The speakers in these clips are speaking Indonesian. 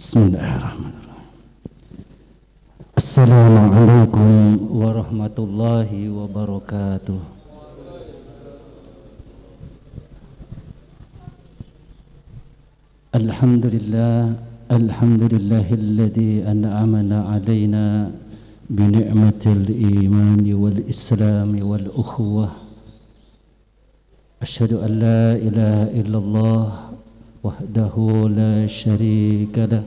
Bismillahirrahmanirrahim. Assalamualaikum warahmatullahi wabarakatuh. Alhamdulillahilladzi an'amana alaina bi ni'matil imani wal islami wal ukhuwah. Asyhadu an la ilaha illallah wahdahu la syarika lah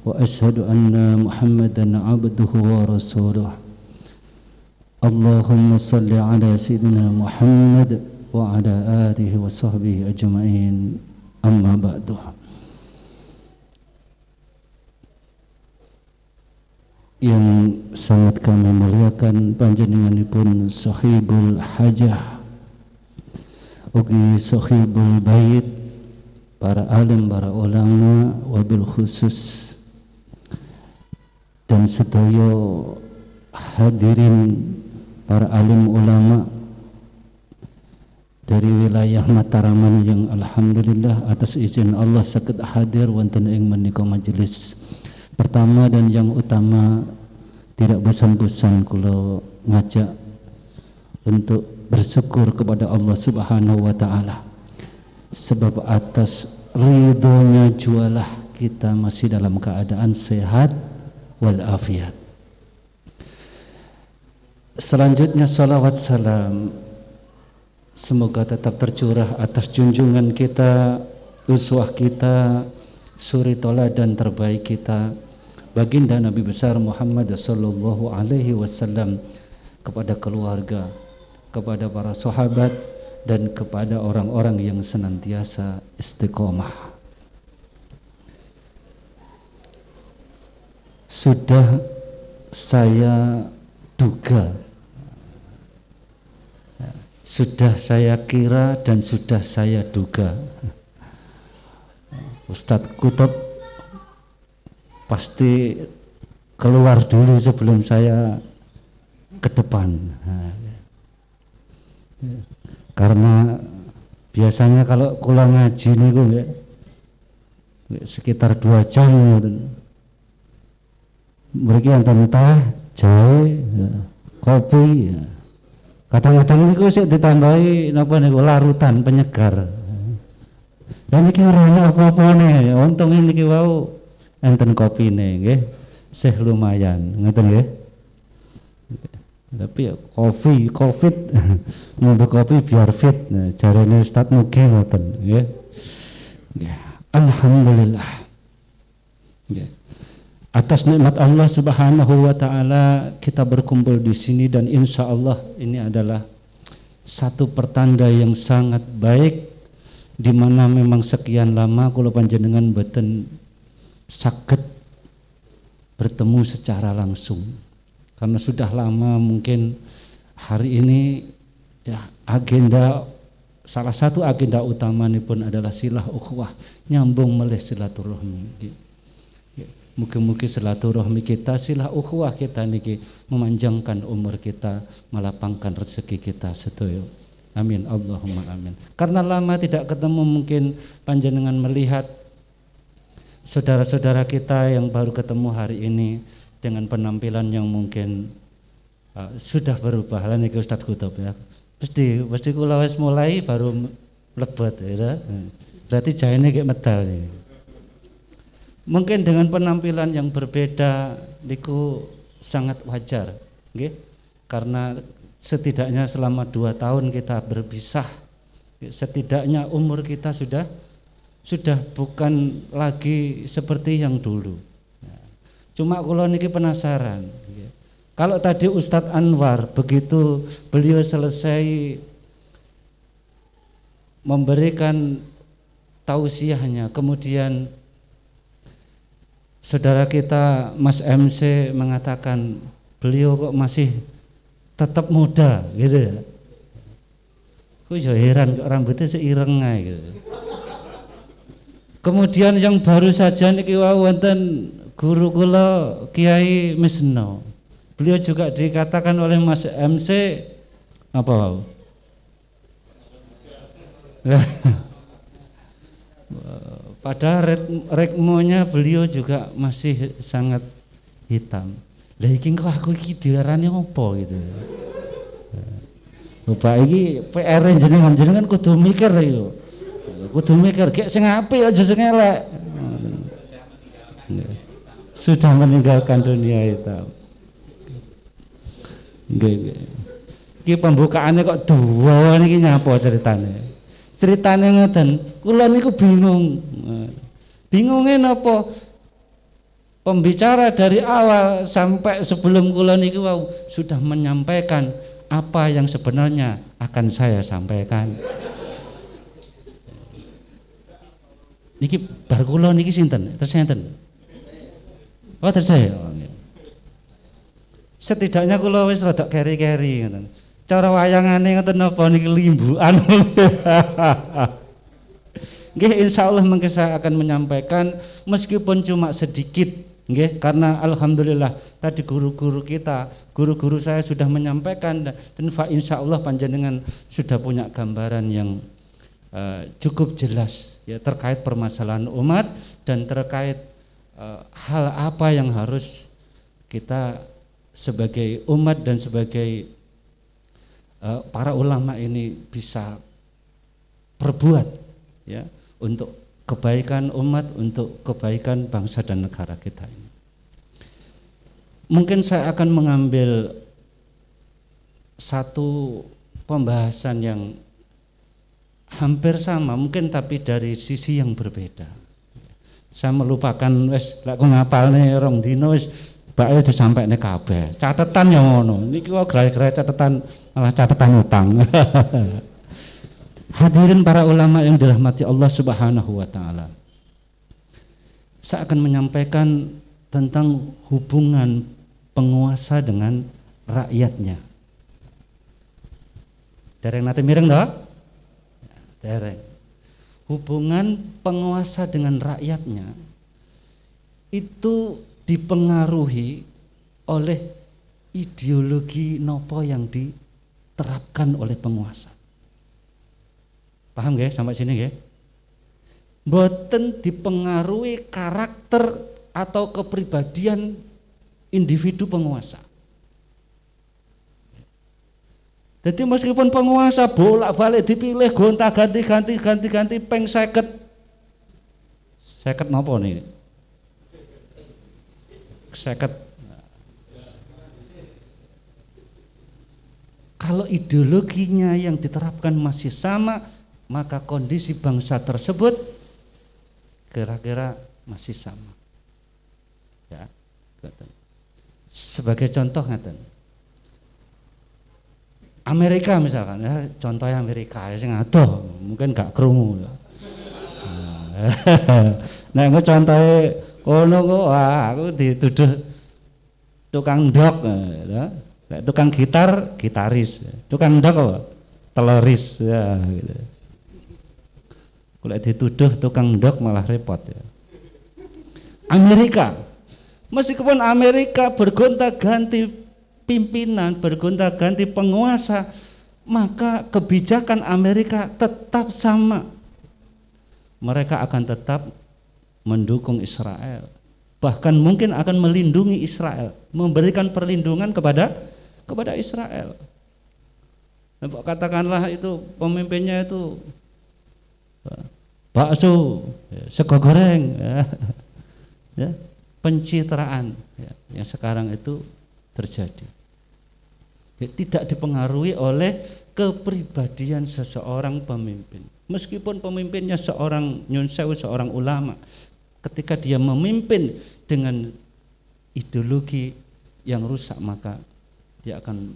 wa asyhadu anna Muhammadan abduhu wa rasuluh. Allahumma salli ala sayyidina Muhammad wa ala alihi wa sahbihi ajma'in. Amma ba'du. Yang sangat kami muliakan panjenenganipun sahibul hajah ugi sahibul bait, para alim, para ulama, wabil khusus dan sedaya hadirin para alim ulama dari wilayah Mataraman yang alhamdulillah atas izin Allah saged hadir wonten ing menika majelis. Pertama dan yang utama, tidak bosan-bosan kula ngajak untuk bersyukur kepada Allah Subhanahu wa taala. Sebab atas ridhonya jualah kita masih dalam keadaan sehat walafiat. Selanjutnya salawat salam semoga tetap tercurah atas junjungan kita, uswah kita, suri toladan terbaik kita, baginda Nabi besar Muhammad sallallahu alaihi wasallam, kepada keluarga, kepada para sahabat, dan kepada orang-orang yang senantiasa istiqomah. Sudah saya duga, sudah saya kira, dan sudah saya duga Ustadz Kutub pasti keluar dulu sebelum saya ke depan. Karena biasanya kalau kula ngaji niku nggih sekitar 2 jam ngoten. Mriki wonten teh, jahe, kopi. Kadang-kadang niku sik ditambahi napa niku larutan penyegar. Dan niki ora ana apa-apane, untung niki wau enten kopine nggih. Sih lumayan, ngoten nggih. Tapi kopi, covid, ngombe kopi biar fit. Nah, jarane Ustaz mugi ngoten, nggih. Alhamdulillah. Nggih. Atas nikmat Allah Subhanahu wa taala kita berkumpul di sini, dan insya Allah ini adalah satu pertanda yang sangat baik, di mana memang sekian lama kula panjenengan boten saged bertemu secara langsung. Karena sudah lama mungkin hari ini ya agenda, salah satu agenda utama ini pun adalah silah ukhuwah, nyambung melih silaturahmi. Mugi-mugi silaturahmi kita, silah ukhuwah kita niki memanjangkan umur kita, melapangkan rezeki kita sedaya. Amin Allahumma amin. Karena lama tidak ketemu, mungkin panjenengan melihat saudara-saudara kita yang baru ketemu hari ini dengan penampilan yang mungkin sudah berubah. Lah niki Ustadz Kutub ya. Pasti kula wis mulai baru mlebet ya. Berarti jahene kayak medal ini. Mungkin dengan penampilan yang berbeda niku sangat wajar, nggih. Karena setidaknya selama 2 tahun kita berpisah, setidaknya umur kita sudah bukan lagi seperti yang dulu. Cuma kula niki penasaran, kalau tadi Ustadz Anwar begitu beliau selesai memberikan tausiahnya, kemudian saudara kita Mas MC mengatakan beliau kok masih tetap muda gitu ya. Kok ya heran, kok rambutnya seireng ae gitu. Kemudian yang baru saja niki wonten guru kula Kiai Misno. Beliau juga dikatakan oleh Mas MC apa? Padahal rekmonya beliau juga masih sangat hitam. Lah iki kok aku iki diarani apa gitu. Bapak iki PR jenengan kudu mikir iku. Kudu mikir gek sing apik aja sing elek. Sudah meninggalkan dunia hitam. Nggih. Iki pembukaannya kok dua niki nyapa ceritane. Ceritane ngoten, kula niku bingung. Bingungnya napa? Pembicara dari awal sampai sebelum kula niku wow, sudah menyampaikan apa yang sebenarnya akan saya sampaikan. Niki bar kula niki sinten? Terus sinten? Oh, terus saya. Setidaknya kula wis rada keri-keri ngoten. Cara wayangane ngoten napa niki limbukan. Nggih, insyaallah mengke saya akan menyampaikan meskipun cuma sedikit, nggih, karena alhamdulillah tadi guru-guru kita, guru-guru saya sudah menyampaikan dan insyaallah panjenengan sudah punya gambaran yang cukup jelas ya terkait permasalahan umat dan terkait hal apa yang harus kita sebagai umat dan sebagai para ulama ini bisa perbuat ya untuk kebaikan umat, untuk kebaikan bangsa dan negara kita ini. Mungkin saya akan mengambil satu pembahasan yang hampir sama, mungkin tapi dari sisi yang berbeda. Saya melupakan wis lek ngapalne rong dino wis bae disampaikne kabeh. Catetan yang ngono. Niki kok gerai-gerai catetan malah catetan utang. Hadirin para ulama yang dirahmati Allah Subhanahu wa taala. Saya akan menyampaikan tentang hubungan penguasa dengan rakyatnya. Dereng nate mireng toh? Dereng. Hubungan penguasa dengan rakyatnya itu dipengaruhi oleh ideologi nopo yang diterapkan oleh penguasa. Paham nggih sampai sini nggih? Mboten dipengaruhi karakter atau kepribadian individu penguasa. Jadi meskipun penguasa bolak-balik dipilih gonta-ganti peng 50 napa nih? 50. Kalau ideologinya yang diterapkan masih sama, maka kondisi bangsa tersebut kira-kira masih sama. Ya, sebagai contoh ngaten. Amerika misalkan, ya, contohnya Amerika, sing adoh, mungkin gak krungu. Nah, engko contohe kono kok aku dituduh tukang ndok, ya. Tukang gitar, gitaris, tukang ndok apa? Teloris, ya gitu. Kalau dituduh tukang ndok malah repot ya. Amerika, meskipun Amerika bergonta-ganti pimpinan, bergonta-ganti penguasa, maka kebijakan Amerika tetap sama. Mereka akan tetap mendukung Israel, bahkan mungkin akan melindungi Israel, memberikan perlindungan kepada Israel. Katakanlah itu pemimpinnya itu bakso, sego goreng, ya, pencitraan ya, yang sekarang itu terjadi. Ya, tidak dipengaruhi oleh kepribadian seseorang pemimpin. Meskipun pemimpinnya seorang nyun sewu, seorang ulama, ketika dia memimpin dengan ideologi yang rusak, maka dia akan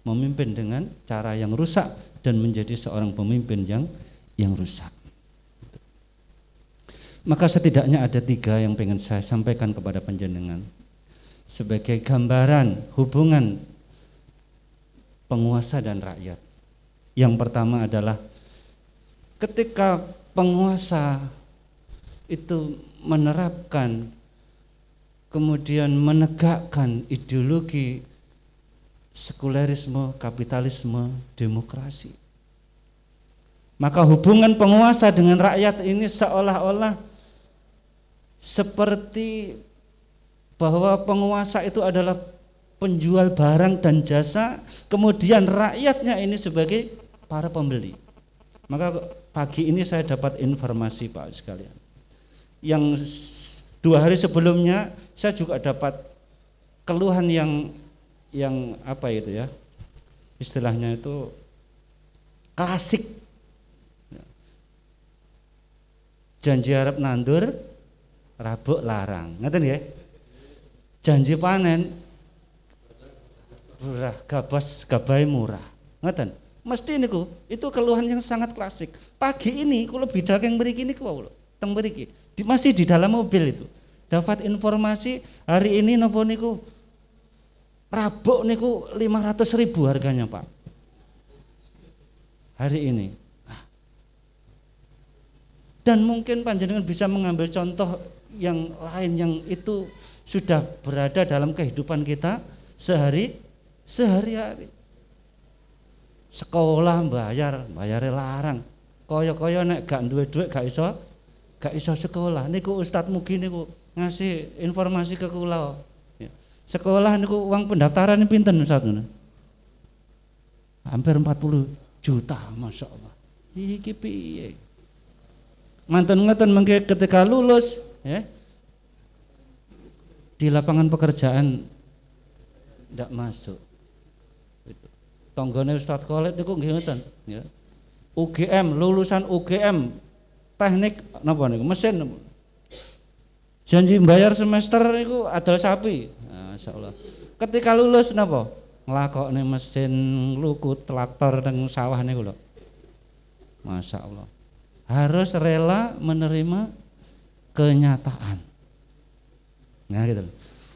memimpin dengan cara yang rusak dan menjadi seorang pemimpin yang rusak. Maka setidaknya ada 3 yang pengen saya sampaikan kepada panjenengan sebagai gambaran hubungan penguasa dan rakyat. Yang pertama adalah ketika penguasa itu menerapkan kemudian menegakkan ideologi sekulerisme, kapitalisme, demokrasi, Maka hubungan penguasa dengan rakyat ini seolah-olah seperti bahwa penguasa itu adalah penjual barang dan jasa, kemudian rakyatnya ini sebagai para pembeli. Maka pagi ini saya dapat informasi Pak sekalian, yang 2 hari sebelumnya saya juga dapat keluhan yang apa itu ya, istilahnya itu klasik, janji arep nandur rabuk larang, ngerti ya? Janji panen murah, gabai murah, ngeten. Mesti niku, itu keluhan yang sangat klasik. Pagi ini kula bidal yang mriki niku lho, teng mriki. Masih di dalam mobil itu. Dapat informasi hari ini napa niku rabuk niku 500.000 harganya, Pak. Hari ini. Dan mungkin panjenengan bisa mengambil contoh yang lain yang itu sudah berada dalam kehidupan kita sehari-hari. Sekolah bayare larang. Kaya-kaya nek gak duwe duit gak iso sekolah. Niku Ustadz Mugi niku ngasih informasi ke kula. Sekolah niku uang pendaftaran pinten Ustadz? Hampir 40 juta, Masya Allah. Iki piye? Manten ngeten mengke ketika lulus ya, di lapangan pekerjaan ndak masuk. Tanggane Ustadz Khalid niku nggih ngoten ya. UGM, lulusan UGM teknik napa niku mesin. Janji bayar semester niku adol sapi. Masyaallah. Ketika lulus napa? Nglakokne mesin luku traktor teng sawah niku lho. Masyaallah. Harus rela menerima kenyataan. Nah gitu.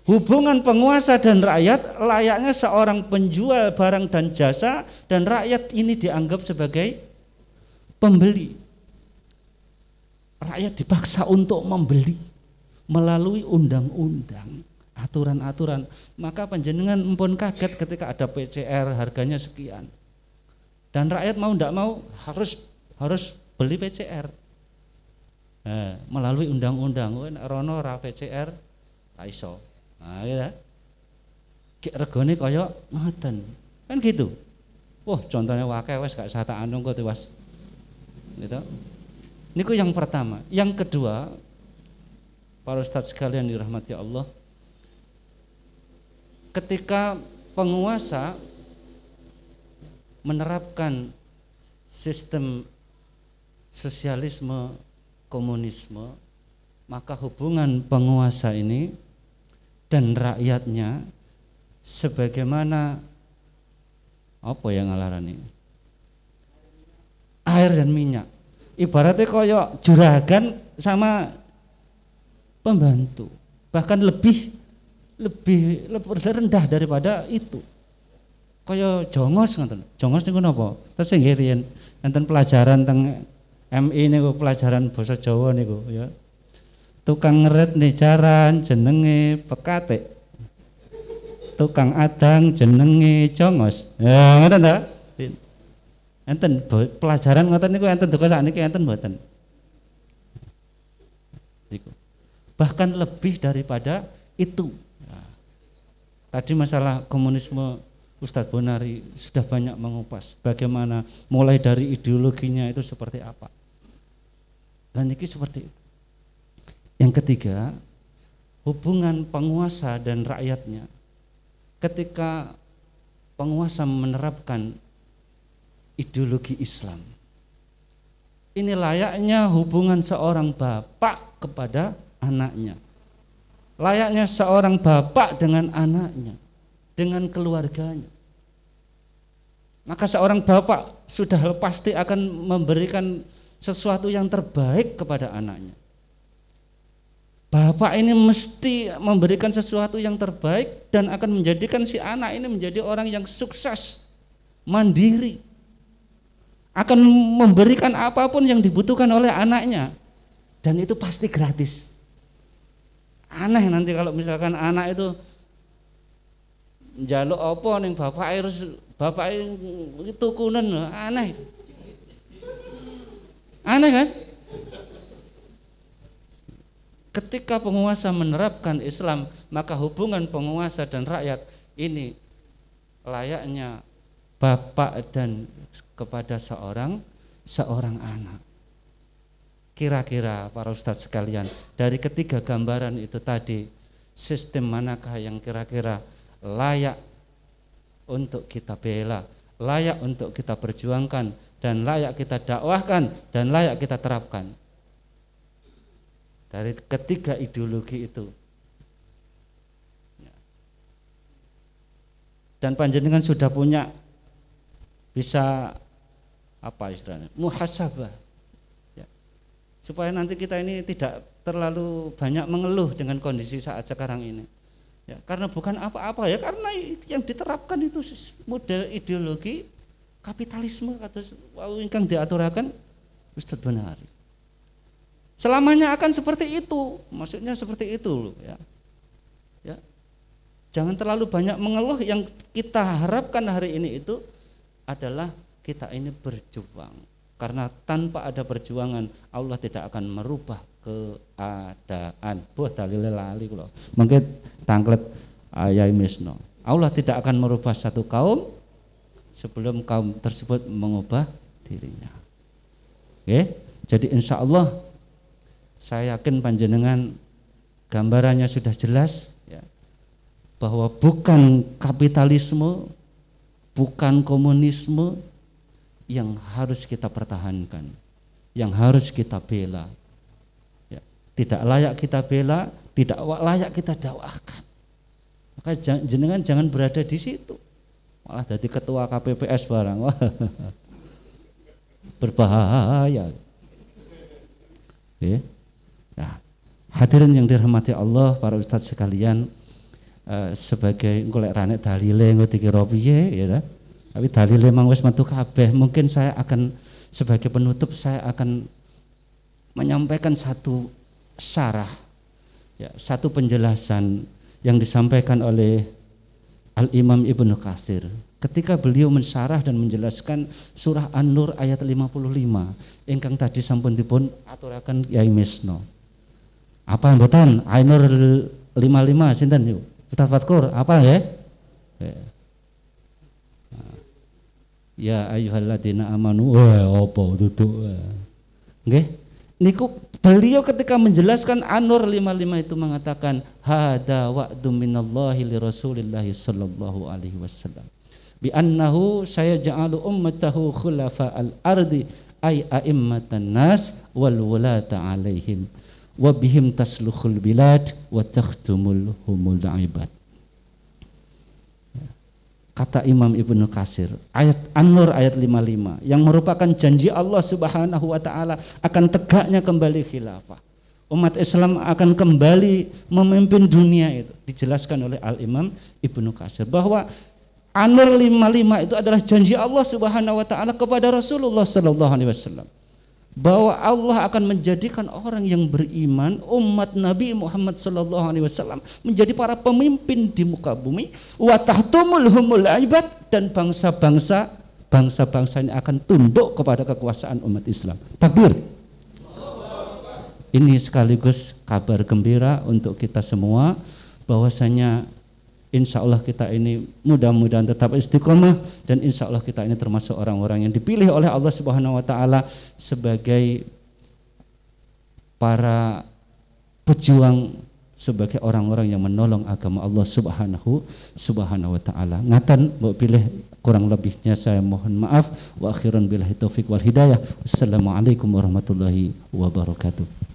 Hubungan penguasa dan rakyat layaknya seorang penjual barang dan jasa, dan rakyat ini dianggap sebagai pembeli. Rakyat dipaksa untuk membeli melalui undang-undang, aturan-aturan. Maka panjenengan empun kaget ketika ada PCR harganya sekian. Dan rakyat mau tidak mau harus beli PCR. Melalui undang-undang. Rono ra PCR ra iso. Nah, ya. Regane kaya ngoten. Kan gitu. Wah, contohnya wae wis gak usah tak anu kok Mas. Gitu. Niku yang pertama. Yang kedua, para ustaz sekalian dirahmati Allah, ketika penguasa menerapkan sistem sosialisme, komunisme, maka hubungan penguasa ini dan rakyatnya sebagaimana apa yang ngalarani? Air dan minyak. Ibaratnya koyok juragan sama pembantu, bahkan lebih rendah daripada itu. Kaya jongos ngoten. Jongos niku napa? Terus nggih riyen enten pelajaran teng MI niku, pelajaran basa Jawa niku ya. Tukang ngeret nih jaran jenenge pekate. Tukang adang jenenge jongos. Ya ngoten ta? Enten pelajaran ngoten niku enten duka sakniki enten mboten. Niku. Bahkan lebih daripada itu. Nah, tadi masalah komunisme Ustadz Bonari sudah banyak mengupas bagaimana mulai dari ideologinya itu seperti apa. Dan ini seperti itu. Yang ketiga, hubungan penguasa dan rakyatnya. Ketika penguasa menerapkan ideologi Islam, ini layaknya hubungan seorang bapak kepada anaknya, layaknya seorang bapak dengan anaknya, dengan keluarganya. Maka seorang bapak sudah pasti akan memberikan sesuatu yang terbaik kepada anaknya. Bapak ini mesti memberikan sesuatu yang terbaik dan akan menjadikan si anak ini menjadi orang yang sukses, mandiri, akan memberikan apapun yang dibutuhkan oleh anaknya, dan itu pasti gratis. Aneh nanti kalau misalkan anak itu njaluk apa ning bapak harus bapak itu kunen, aneh. Aneh kan? Ketika penguasa menerapkan Islam, maka hubungan penguasa dan rakyat ini layaknya bapak dan kepada seorang anak. Kira-kira para ustadz sekalian, dari ketiga gambaran itu tadi, sistem manakah yang kira-kira layak untuk kita bela, layak untuk kita perjuangkan, dan layak kita dakwahkan, dan layak kita terapkan? Dari ketiga ideologi itu. Dan panjenengan sudah punya, bisa apa istilahnya, muhasabah ya. Supaya nanti kita ini tidak terlalu banyak mengeluh dengan kondisi saat sekarang ini ya, karena bukan apa-apa ya, karena yang diterapkan itu model ideologi kapitalisme atau ingkang diaturakan Ustadz Bonari. Selamanya akan seperti itu, maksudnya seperti itu loh ya. Ya. Jangan terlalu banyak mengeluh, yang kita harapkan hari ini itu adalah kita ini berjuang. Karena tanpa ada perjuangan Allah tidak akan merubah keadaan. Buat dalil lali kula. Mungkin tangklet ayai misno. Allah tidak akan merubah satu kaum sebelum kaum tersebut mengubah dirinya. Oke? Jadi insya Allah saya yakin panjenengan gambarannya sudah jelas ya, bahwa bukan kapitalisme, bukan komunisme yang harus kita pertahankan, yang harus kita bela ya. Tidak layak kita bela, tidak layak kita dakwahkan. Maka jenengan jangan berada di situ, malah jadi ketua KPPS barang. Berbahaya ya. Nah, hadirin yang dirahmati Allah, para ustadz sekalian, sebagai golek ranek dalile engko dikira piye ya. Tapi dalile mang wis metu kabeh. Mungkin saya akan sebagai penutup saya akan menyampaikan satu syarah ya, satu penjelasan yang disampaikan oleh Al-Imam Ibnu Katsir ketika beliau mensyarah dan menjelaskan surah An-Nur ayat 55 ingkang tadi sampun dipun aturaken Yai Misno. Apa mboten? An-Nur 55 sinten yuk? Ustaz Fatkur, apa ya? Ya ayyuhalladzina amanu, apa duduk. Nggih. Niku beliau ketika menjelaskan An-Nur 55 itu mengatakan hada wa'dum minallahi li Rasulillah sallallahu alaihi wasallam. Bi annahu sayaj'alu ummatahu khulafa'al ardi ay a'immatan nas wal wulata alaihim wa bihim tasluhul bilad wa takhtumul humul ibad. Kata Imam Ibnu Katsir, ayat An-Nur ayat 55 yang merupakan janji Allah Subhanahu wa taala akan tegaknya kembali khilafah. Umat Islam akan kembali memimpin dunia, itu dijelaskan oleh Al-Imam Ibnu Katsir bahwa An-Nur 55 itu adalah janji Allah Subhanahu wa taala kepada Rasulullah sallallahu alaihi wasallam, bahwa Allah akan menjadikan orang yang beriman, umat Nabi Muhammad sallallahu alaihi wasallam menjadi para pemimpin di muka bumi, wa tahtumul humul ibad, dan bangsa-bangsa ini akan tunduk kepada kekuasaan umat Islam. Takbir. Ini sekaligus kabar gembira untuk kita semua bahwasanya insya Allah kita ini mudah-mudahan tetap istiqomah, dan insya Allah kita ini termasuk orang-orang yang dipilih oleh Allah Subhanahu wa taala sebagai para pejuang, sebagai orang-orang yang menolong agama Allah Subhanahu wa taala. Ngatan mbok pilih, kurang lebihnya saya mohon maaf. Wa akhiran billahi taufik wal hidayah. Wassalamualaikum warahmatullahi wabarakatuh.